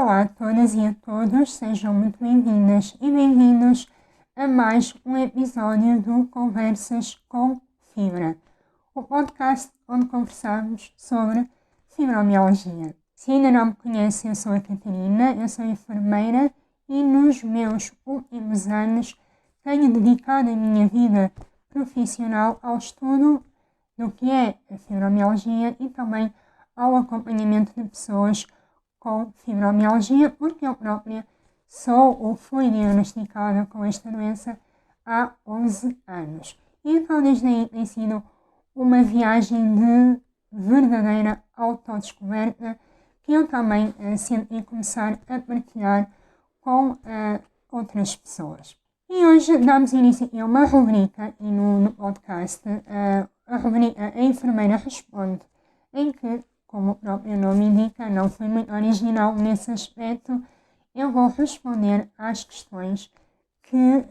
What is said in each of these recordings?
Olá a todas e a todos, sejam muito bem-vindas e bem-vindos a mais um episódio do Conversas com Fibra, o podcast onde conversamos sobre fibromialgia. Se ainda não me conhecem, eu sou a Catarina, eu sou enfermeira e nos meus últimos anos tenho dedicado a minha vida profissional ao estudo do que é a fibromialgia e também ao acompanhamento de pessoas com fibromialgia, porque eu própria sou ou fui diagnosticada com esta doença há 11 anos. E então desde aí tem sido uma viagem de verdadeira autodescoberta que eu também senti começar a partilhar com outras pessoas. E hoje damos início a uma rubrica e no podcast, a rubrica A Enfermeira Responde, em que, como o próprio nome indica, não foi muito original nesse aspecto, eu vou responder às questões que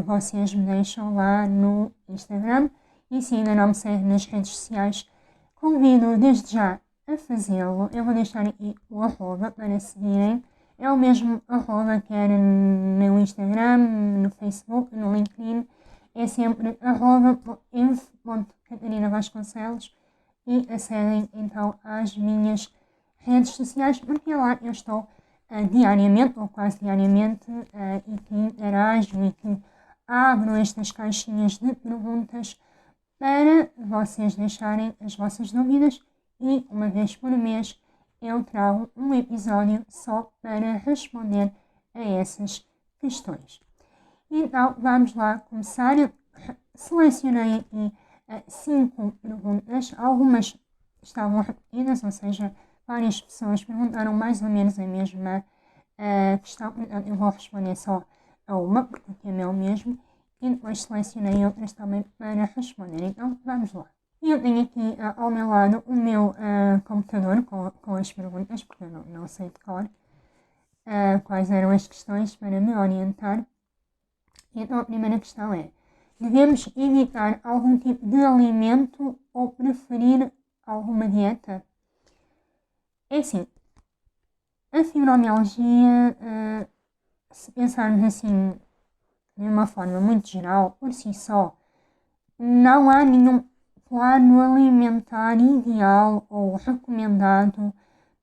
vocês me deixam lá no Instagram. E se ainda não me seguem nas redes sociais, convido desde já a fazê-lo. Eu vou deixar aqui o arroba para seguirem. É o mesmo arroba que era no Instagram, no Facebook, no LinkedIn. É sempre @inf.catarinavasconcelos e acedem então às minhas redes sociais, porque lá eu estou diariamente, ou quase diariamente, e que interajo e que abro estas caixinhas de perguntas para vocês deixarem as vossas dúvidas e uma vez por mês eu trago um episódio só para responder a essas questões. Então vamos lá começar. Selecionei aqui 5 perguntas, algumas estavam repetidas, ou seja, várias pessoas perguntaram mais ou menos a mesma questão, portanto eu vou responder só a uma, porque o tema é o mesmo, e depois selecionei outras também para responder. Então vamos lá. Eu tenho aqui ao meu lado o meu computador com as perguntas, porque eu não sei de cor quais eram as questões para me orientar. Então a primeira questão é: devemos evitar algum tipo de alimento ou preferir alguma dieta? É assim, a fibromialgia, se pensarmos assim de uma forma muito geral, por si só, não há nenhum plano alimentar ideal ou recomendado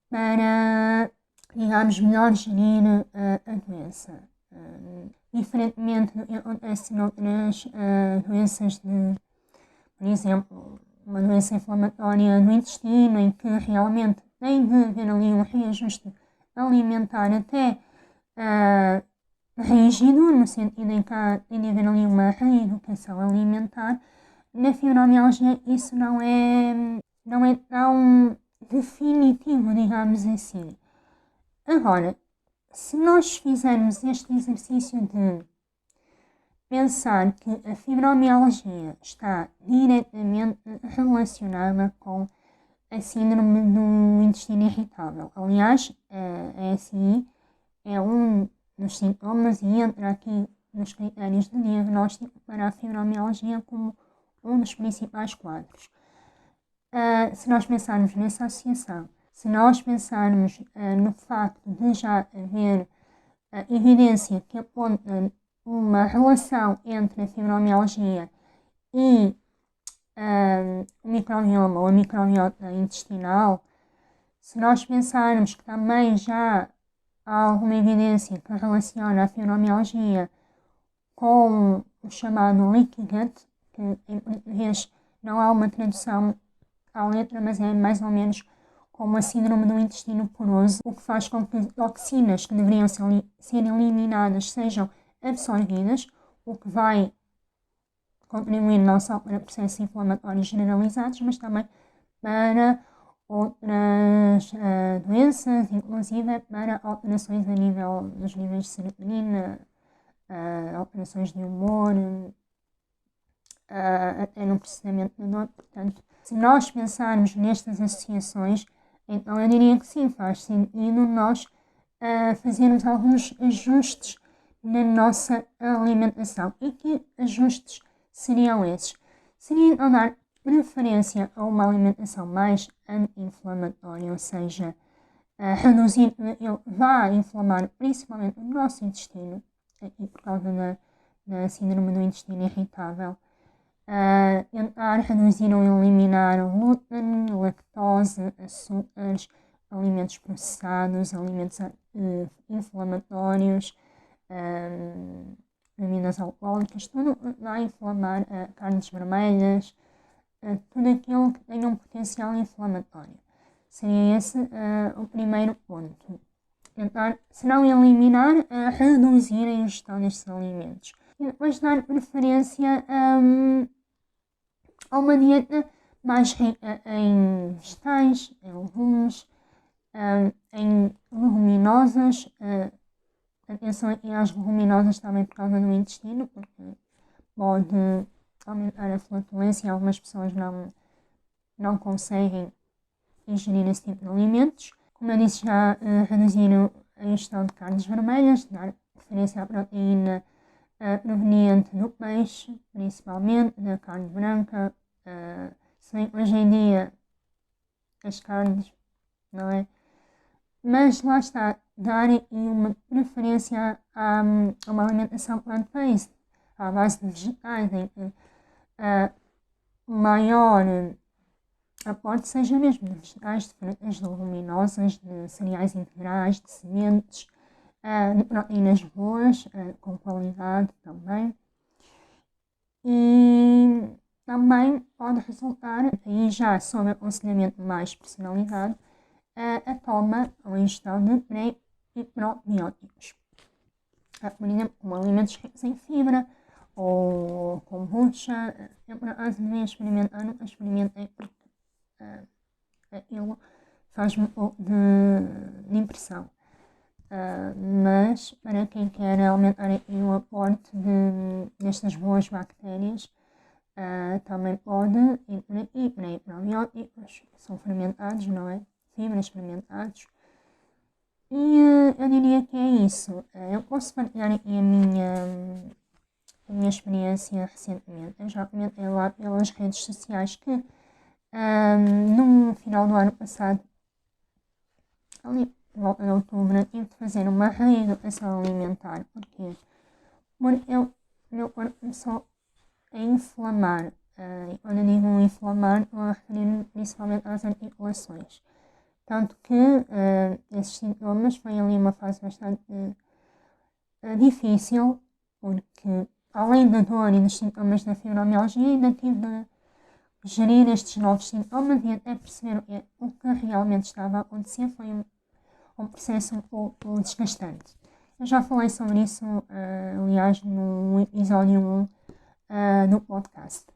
para, digamos, melhor gerir a doença. Diferentemente do que acontece noutras doenças por exemplo, uma doença inflamatória no intestino, em que realmente tem de haver ali um reajuste alimentar até rígido, no sentido em que tem de haver ali uma reeducação alimentar. Na fibromialgia isso não é tão definitivo, digamos assim. Agora, se nós fizermos este exercício de pensar que a fibromialgia está diretamente relacionada com a síndrome do intestino irritável. Aliás, a SI é um dos sintomas e entra aqui nos critérios de diagnóstico para a fibromialgia como um dos principais quadros. Se nós pensarmos nessa associação, se nós pensarmos no facto de já haver evidência que aponta uma relação entre a fibromialgia e o microbioma ou a microbiota intestinal, se nós pensarmos que também já há alguma evidência que relaciona a fibromialgia com o chamado leaky gut, que em português não há uma tradução à letra, mas é mais ou menos como a síndrome do intestino poroso, o que faz com que toxinas que deveriam ser eliminadas sejam absorvidas, o que vai contribuir não só para processos inflamatórios generalizados, mas também para outras doenças, inclusive para alterações a nível dos níveis de serotonina, alterações de humor, até no processamento da dor. Portanto, se nós pensarmos nestas associações, então eu diria que sim, faz sentido nós fazermos alguns ajustes na nossa alimentação. E que ajustes seriam esses? Seria então dar preferência a uma alimentação mais anti-inflamatória, ou seja, reduzindo, ele vai inflamar principalmente o nosso intestino, aqui por causa da síndrome do intestino irritável. Tentar reduzir ou eliminar o glúten, lactose, açúcares, alimentos processados, alimentos inflamatórios, bebidas alcoólicas, tudo vai inflamar, carnes vermelhas, tudo aquilo que tenha um potencial inflamatório. Seria esse o primeiro ponto. Tentar, se não eliminar, reduzir a ingestão destes alimentos. E depois dar preferência a uma dieta mais rica em vegetais, em legumes, em leguminosas. Atenção aqui às leguminosas também por causa do intestino, porque pode aumentar a flatulência e algumas pessoas não conseguem ingerir esse tipo de alimentos. Como eu disse já, reduzir a ingestão de carnes vermelhas, dar preferência à proteína proveniente do peixe, principalmente da carne branca. Se bem que hoje em dia as carnes, não é? Mas lá está, dar uma preferência a uma alimentação plant-based, à base de vegetais, em que o maior aporte seja mesmo de vegetais, de frutas, de leguminosas, de cereais integrais, de sementes, de proteínas boas, com qualidade também. E também pode resultar, aí já sob aconselhamento mais personalizado, a toma ou ingestão de pré e probióticos. Por exemplo, como alimentos ricos em fibra ou kombucha. Eu por acaso devia experimentar, nunca experimentei porque aquilo faz-me um pouco de impressão. Mas para quem quer aumentar o aporte destas boas bactérias, também pode ir por aqui, probióticos, são fermentados, não é? Fibras fermentados. E eu diria que é isso. Eu posso partilhar aqui a minha experiência recentemente. Eu já comentei lá pelas redes sociais que no final do ano passado, ali por volta de outubro, tive de fazer uma reeducação alimentar. Porquê? Porque o meu corpo começou a inflamar. E quando eu digo inflamar, estou a referir-me principalmente às articulações. Tanto que esses sintomas foi ali uma fase bastante difícil, porque além da dor e dos sintomas da fibromialgia, ainda tive de gerir estes novos sintomas e até perceber o que realmente estava a acontecer. Foi um processo um pouco desgastante. Eu já falei sobre isso, aliás, no episódio 1 do podcast.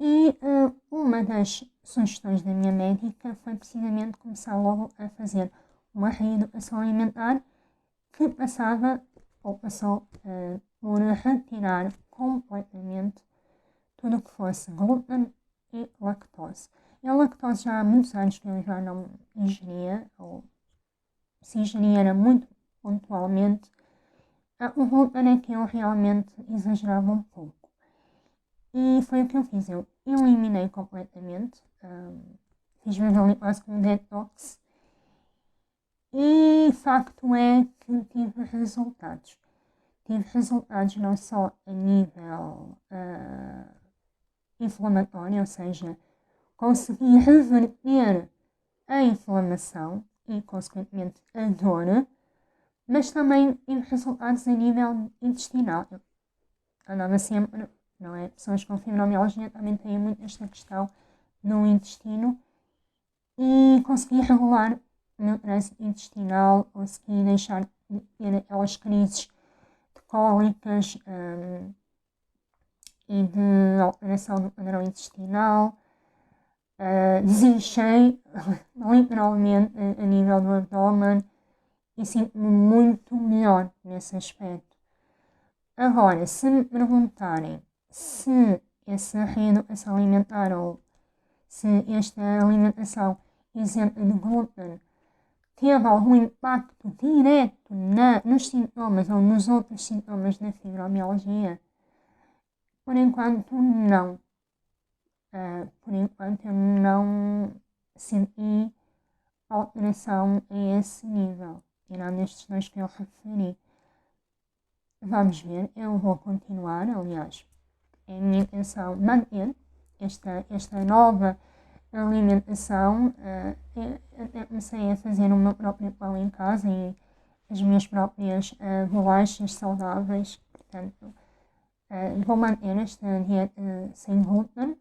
E uma das sugestões da minha médica foi precisamente começar logo a fazer uma reeducação alimentar que passou por retirar completamente tudo o que fosse glúten e lactose. E a lactose já há muitos anos que eu já não ingeria, ou se ingeria era muito pontualmente. O glúten é que eu realmente exagerava um pouco. E foi o que eu fiz, eu eliminei completamente, fiz mesmo ali quase como um detox. E facto é que tive resultados. Tive resultados não só a nível inflamatório, ou seja, consegui reverter a inflamação e, consequentemente, a dor, mas também tive resultados a nível intestinal. Eu andava sempre, não é? Pessoas com fibromialgia também têm muito esta questão no intestino e consegui regular o meu trânsito intestinal, consegui deixar de ter aquelas crises de cólicas e de alteração do padrão intestinal. Desinchei literalmente a nível do abdômen e sinto-me muito melhor nesse aspecto. Agora, se me perguntarem se essa reeducação alimentar ou se esta alimentação isenta de glúten teve algum impacto direto nos sintomas ou nos outros sintomas da fibromialgia, por enquanto não. Por enquanto eu não senti alteração a esse nível. Tirando estes dois que eu referi. Vamos ver, eu vou continuar, aliás, é a minha intenção manter esta nova alimentação. Eu comecei a fazer o meu próprio pão em casa e as minhas próprias bolachas saudáveis. Portanto, vou manter esta dieta sem glúten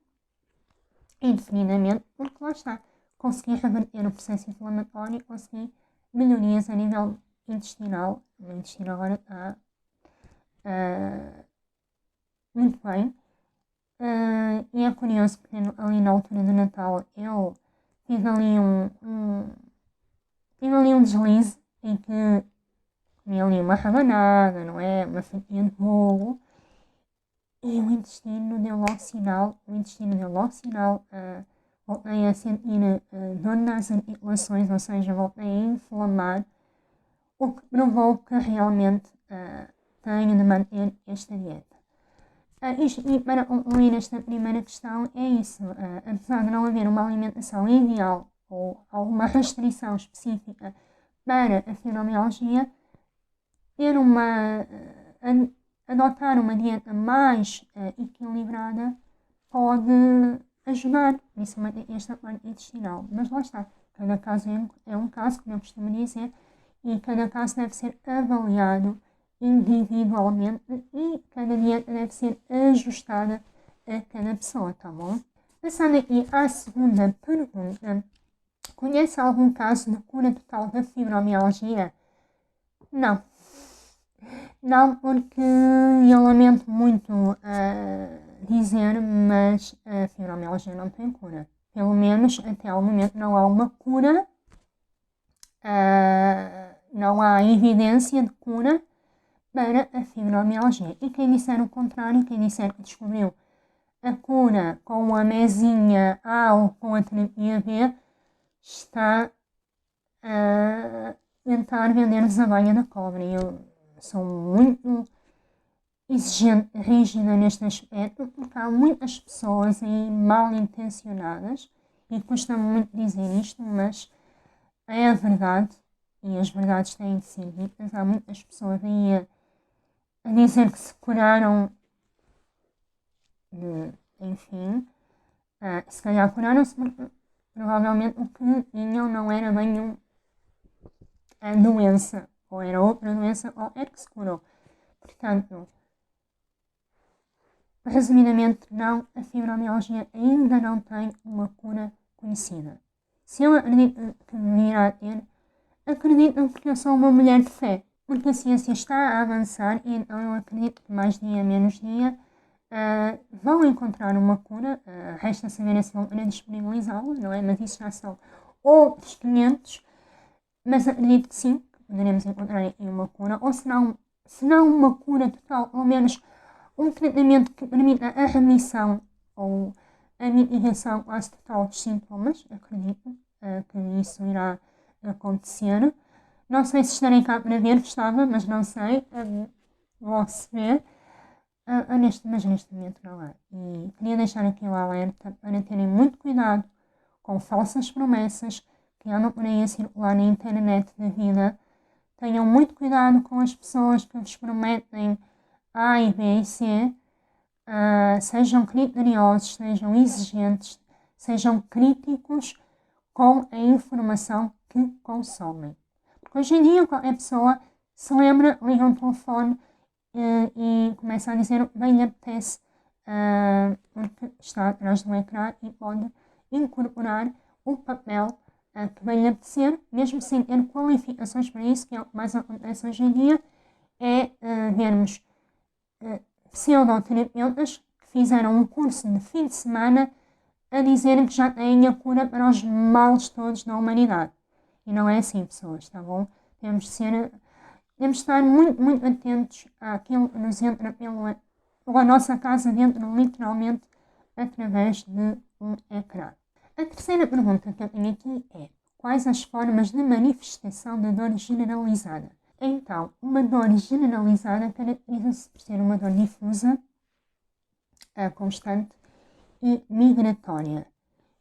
indefinidamente, porque lá está, consegui reverter o processo inflamatório, consegui melhorias a nível intestinal. O meu intestino agora está muito bem. E é curioso porque ali na altura do Natal eu tive ali um deslize em que comi ali uma rabanada, não é? Uma fatia de bolo. E o intestino deu logo sinal, voltei a sentir dor nas articulações, ou seja, voltei a inflamar, o que provou que realmente tenho de manter esta dieta. E para concluir esta primeira questão, é isso. Apesar de não haver uma alimentação ideal ou alguma restrição específica para a fibromialgia, adotar uma dieta mais equilibrada pode ajudar, principalmente esta parte intestinal. Mas lá está, cada caso é um caso, como eu costumo dizer, e cada caso deve ser avaliado individualmente e cada dieta deve ser ajustada a cada pessoa, tá bom? Passando aqui à segunda pergunta, conhece algum caso de cura total da fibromialgia? Não. Não, porque eu lamento muito dizer, mas a fibromialgia não tem cura. Pelo menos até ao momento não há uma cura, não há evidência de cura para a fibromialgia. E quem disser o contrário, quem disser que descobriu a cura com a mesinha A ou com a terapia B, está a tentar vender-nos a banha da cobra. Eu sou muito exigente, rígida neste aspecto, porque há muitas pessoas aí mal intencionadas, e custa-me muito dizer isto, mas é a verdade, e as verdades têm de ser ditas. Há muitas pessoas aí a dizer que se curaram, enfim, se calhar curaram-se porque provavelmente o que tinham não era bem a doença, ou era outra doença qualquer que se curou. Portanto, resumidamente, não, a fibromialgia ainda não tem uma cura conhecida. Se eu acredito que virá a ter, acredito porque eu sou uma mulher de fé, porque a ciência está a avançar e então eu acredito que mais dia, menos dia, vão encontrar uma cura. Resta saber se vão querer disponibilizá-la, não é? Mas isso já são outros 500, mas acredito que sim, que poderemos encontrar aqui uma cura, ou se não uma cura total, ao menos um tratamento que permita a remissão ou a mitigação quase total dos sintomas. Acredito que isso irá acontecer. Não sei se estarei cá para ver, gostava, mas não sei. Logo se vê. Mas neste momento não há. E queria deixar aqui o alerta para terem muito cuidado com falsas promessas que andam por aí a circular na internet da vida. Tenham muito cuidado com as pessoas que vos prometem A e B e C. Sejam criteriosos, sejam exigentes, sejam críticos com a informação que consomem. Porque hoje em dia qualquer pessoa se lembra, liga um telefone e começa a dizer o que bem lhe apetece, porque está atrás do ecrã e pode incorporar o papel que bem lhe apetecer, mesmo sem ter qualificações para isso, que é o que mais acontece hoje em dia, é vermos pseudoterapeutas que fizeram um curso de fim de semana a dizerem que já têm a cura para os males todos da humanidade. E não é assim, pessoas, tá bom? Temos de estar muito, muito atentos àquilo que nos entra pela nossa casa dentro, literalmente, através de um ecrã. A terceira pergunta que eu tenho aqui é: quais as formas de manifestação da dor generalizada? Então, uma dor generalizada caracteriza-se por ser uma dor difusa, constante e migratória.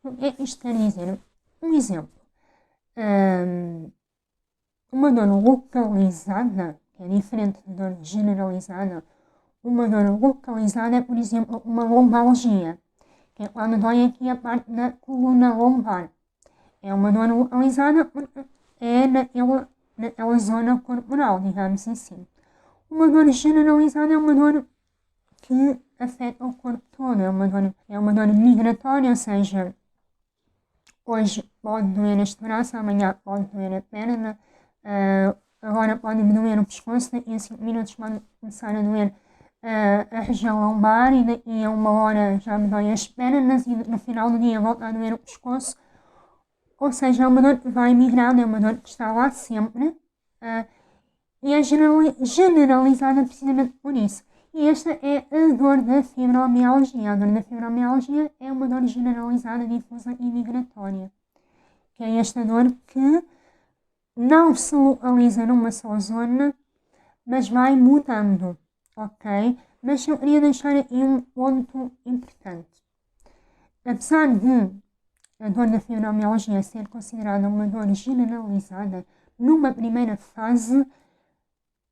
O que é que isto quer dizer? Um exemplo. Uma dor localizada, que é diferente de dor generalizada, uma dor localizada é, por exemplo, uma lombalgia, que é quando dói aqui a parte da coluna lombar. É uma dor localizada porque é naquela zona corporal, digamos assim. Uma dor generalizada é uma dor que afeta o corpo todo, é uma dor migratória, ou seja, hoje pode doer este braço, amanhã pode doer a perna, agora pode doer o pescoço, daqui a 5 minutos pode começar a doer a região lombar e daqui a 1 hora já me dói as pernas e no final do dia volta a doer o pescoço. Ou seja, é uma dor que vai migrando, é uma dor que está lá sempre e é generalizada precisamente por isso. E esta é a dor da fibromialgia. A dor da fibromialgia é uma dor generalizada, difusa e migratória. Que é esta dor que não se localiza numa só zona, mas vai mudando, ok? Mas eu queria deixar aqui um ponto importante. Apesar de a dor da fibromialgia ser considerada uma dor generalizada, numa primeira fase,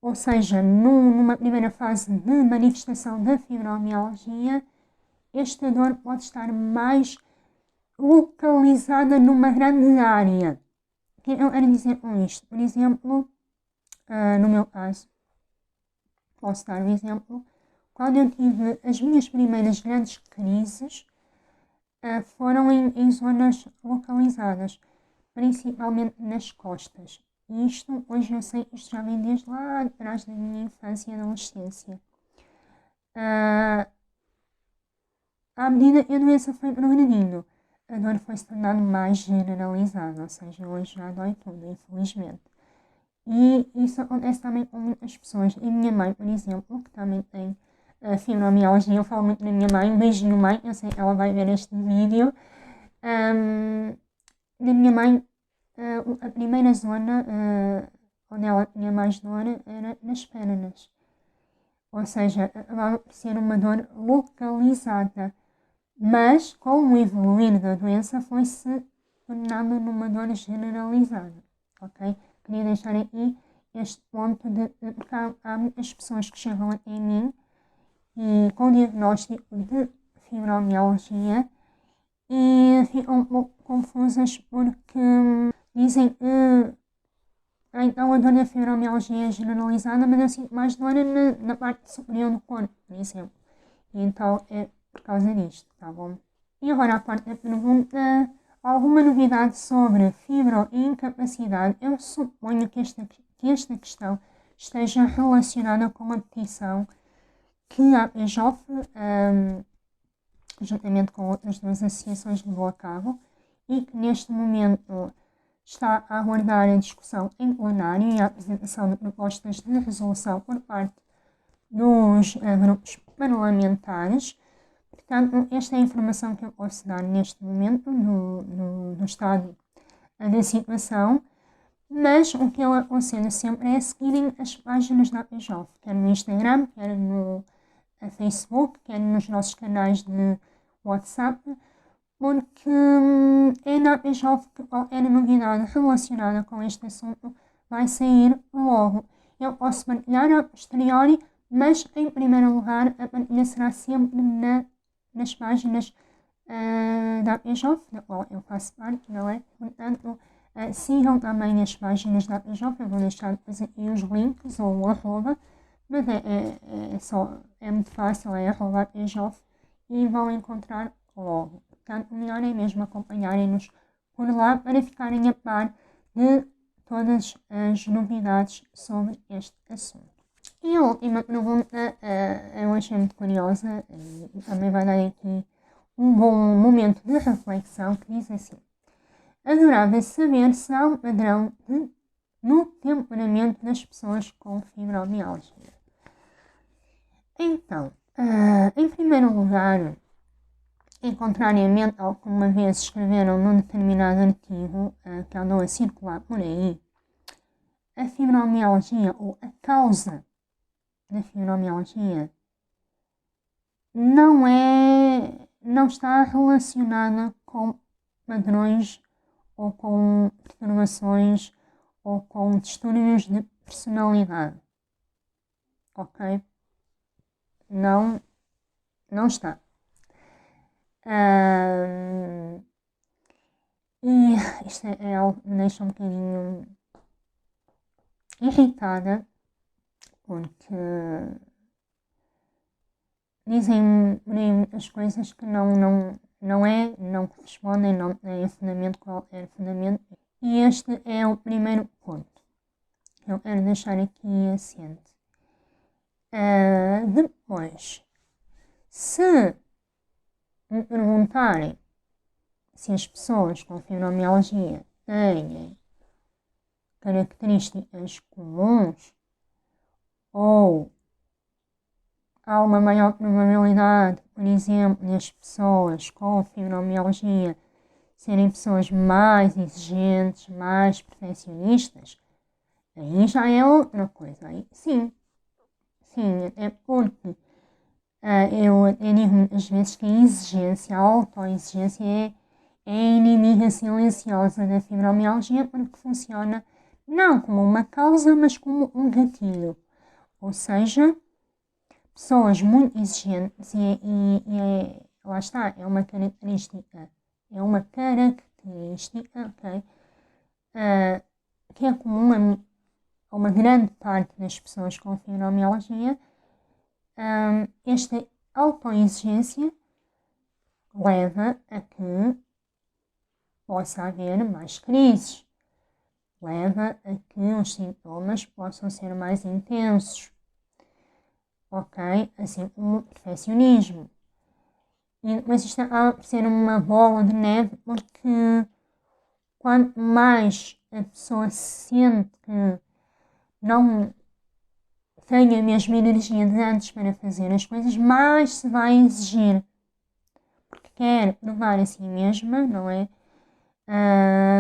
ou seja, numa primeira fase de manifestação da fibromialgia, esta dor pode estar mais localizada numa grande área. O que eu quero dizer com isto? Por exemplo, no meu caso, posso dar um exemplo, quando eu tive as minhas primeiras grandes crises, foram em zonas localizadas, principalmente nas costas. E isto, hoje eu sei que isto já vem desde lá atrás da minha infância e adolescência. À medida que a doença foi progredindo, a dor foi se tornando mais generalizada, ou seja, hoje já dói tudo, infelizmente. E isso acontece também com muitas pessoas. E a minha mãe, por exemplo, que também tem fibromialgia, eu falo muito da minha mãe, um beijinho mãe, eu sei que ela vai ver este vídeo. Da minha mãe, a primeira zona onde ela tinha mais dor era nas pernas. Ou seja, acabava por ser uma dor localizada. Mas, com o evoluir da doença, foi-se tornando numa dor generalizada, ok? Queria deixar aqui este ponto porque há muitas pessoas que chegam até mim e com diagnóstico de fibromialgia e ficam um pouco confusas porque dizem que então a dor da fibromialgia é generalizada, mas eu sinto mais dor na parte superior do corpo, por exemplo. E então é por causa disto, tá bom? E agora a parte da pergunta, alguma novidade sobre fibroincapacidade? Eu suponho que esta questão esteja relacionada com a petição que a PJOF, juntamente com outras duas associações, levou a cabo e que neste momento está a aguardar a discussão em plenário e a apresentação de propostas de resolução por parte dos grupos parlamentares. Portanto, esta é a informação que eu posso dar neste momento no estado da situação, mas o que eu aconselho sempre é seguirem as páginas da PJOF, quer no Instagram, quer no Facebook, quer nos nossos canais de WhatsApp, porque é na PJOF que qualquer novidade relacionada com este assunto vai sair logo. Eu posso partilhar a posteriori, mas em primeiro lugar a partilha será sempre nas páginas da PJOF, da qual eu faço parte, não é? Portanto, sigam também as páginas da PJOF, eu vou deixar depois aqui os links ou o arroba, mas é muito fácil, é arroba PJOF e vão encontrar logo. Portanto, o melhor é mesmo acompanharem-nos por lá para ficarem a par de todas as novidades sobre este assunto. E a última pergunta, eu achei muito curiosa e também vai dar aqui um bom momento de reflexão que diz assim: adorava saber se há um padrão no temperamento das pessoas com fibromialgia. Então, em primeiro lugar, e contrariamente ao que uma vez escreveram num determinado artigo que andou a circular por aí, a fibromialgia ou a causa da fibromialgia não está relacionada com padrões ou com perturbações ou com distúrbios de personalidade. Ok? Não está. E isto é algo que me deixa um bocadinho irritada, porque dizem as coisas que não correspondem, não têm fundamento, qualquer fundamento. E este é o primeiro ponto que eu quero deixar aqui assente. Depois, se me perguntarem se as pessoas com fibromialgia têm características comuns ou há uma maior probabilidade, por exemplo, das pessoas com fibromialgia serem pessoas mais exigentes, mais perfeccionistas, aí já é outra coisa. Aí, sim, até porque eu digo muitas vezes que a exigência, a autoexigência é a inimiga silenciosa da fibromialgia, porque funciona não como uma causa, mas como um gatilho. Ou seja, pessoas muito exigentes lá está, é uma característica, ok? Que é comum a uma grande parte das pessoas com fibromialgia. Esta autoexigência leva a que possa haver mais crises, leva a que os sintomas possam ser mais intensos, ok? Assim como o perfeccionismo. Mas isto acaba por ser uma bola de neve, porque quanto mais a pessoa sente que não tem a mesma energia de antes para fazer as coisas, mais se vai exigir. Porque quer provar a si mesma, não é?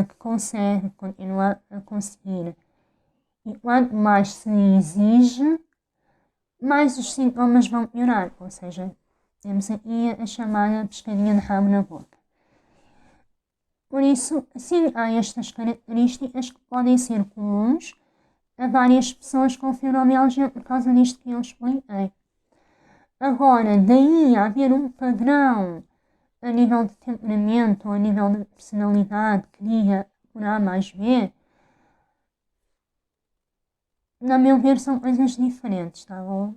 Que consegue continuar a conseguir. E quanto mais se exige, mais os sintomas vão piorar. Ou seja, temos aqui a chamada pescadinha de rabo na boca. Por isso, sim, há estas características que podem ser comuns a várias pessoas com fibromialgia por causa disto que eu expliquei. Agora, daí a haver um padrão a nível de temperamento ou a nível de personalidade que diga por A mais B, na meu ver são coisas diferentes, tá bom?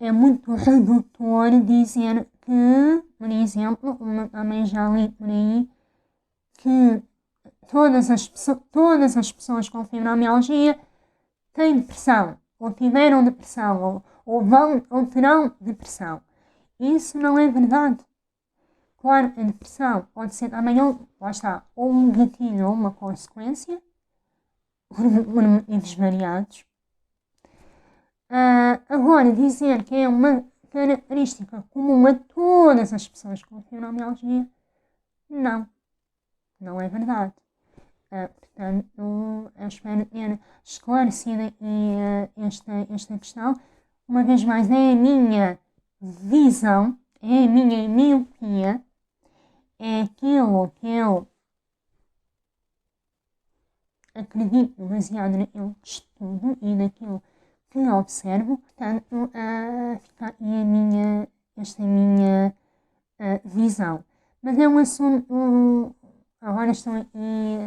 É muito redutor dizer que, por exemplo, como também já li por aí, que todas as pessoas com fibromialgia têm depressão, ou tiveram depressão, ou terão depressão. Isso não é verdade. Claro, a depressão pode ser também, lá está, ou um gatilho ou uma consequência, por motivos variados. Agora, dizer que é uma característica comum a todas as pessoas com fibromialgia, não é verdade. Portanto, eu espero ter esclarecido aqui esta questão. Uma vez mais, é a minha visão, é a minha miopia, é aquilo que eu acredito baseado naquilo que estudo e naquilo que observo. Portanto, fica aqui esta minha visão. Mas é um assunto, agora estou aqui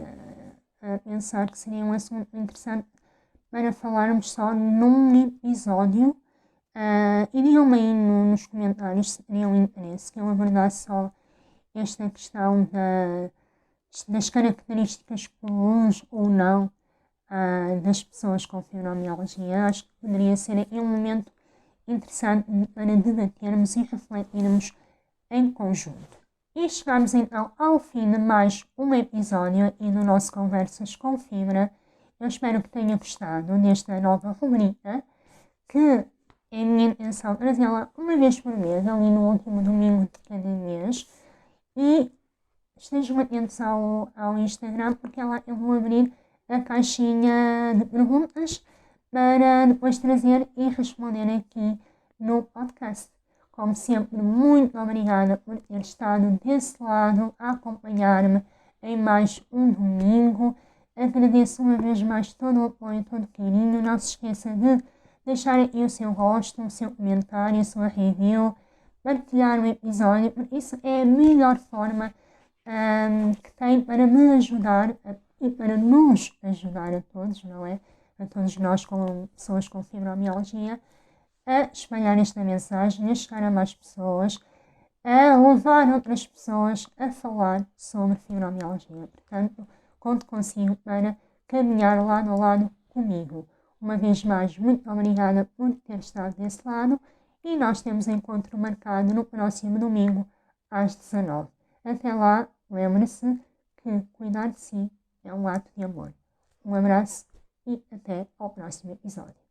a pensar que seria um assunto interessante para falarmos só num episódio. E digam-me aí nos comentários se teriam interesse que eu abordasse só esta questão das características comuns ou não das pessoas com fibromialgia. Acho que poderia ser aqui um momento interessante para debatermos e refletirmos em conjunto. E chegamos então ao fim de mais um episódio aqui do nosso Conversas com Fibra. Eu espero que tenha gostado desta nova rubrica, que é a minha intenção trazê-la uma vez por mês, ali no último domingo de cada mês. E estejam atentos ao Instagram, porque lá eu vou abrir a caixinha de perguntas para depois trazer e responder aqui no podcast. Como sempre, muito obrigada por ter estado desse lado a acompanhar-me em mais um domingo. Agradeço uma vez mais todo o apoio, todo o carinho. Não se esqueça de deixar aqui o seu gosto, o seu comentário, a sua review, partilhar o episódio, porque isso é a melhor forma que tem para me ajudar e para nos ajudar a todos, não é? A todos nós, como pessoas com fibromialgia, a espalhar esta mensagem, a chegar a mais pessoas, a levar outras pessoas a falar sobre fibromialgia. Portanto, conto consigo para caminhar lado a lado comigo. Uma vez mais, muito obrigada por ter estado desse lado e nós temos encontro marcado no próximo domingo às 19. Até lá, lembre-se que cuidar de si é um ato de amor. Um abraço e até ao próximo episódio.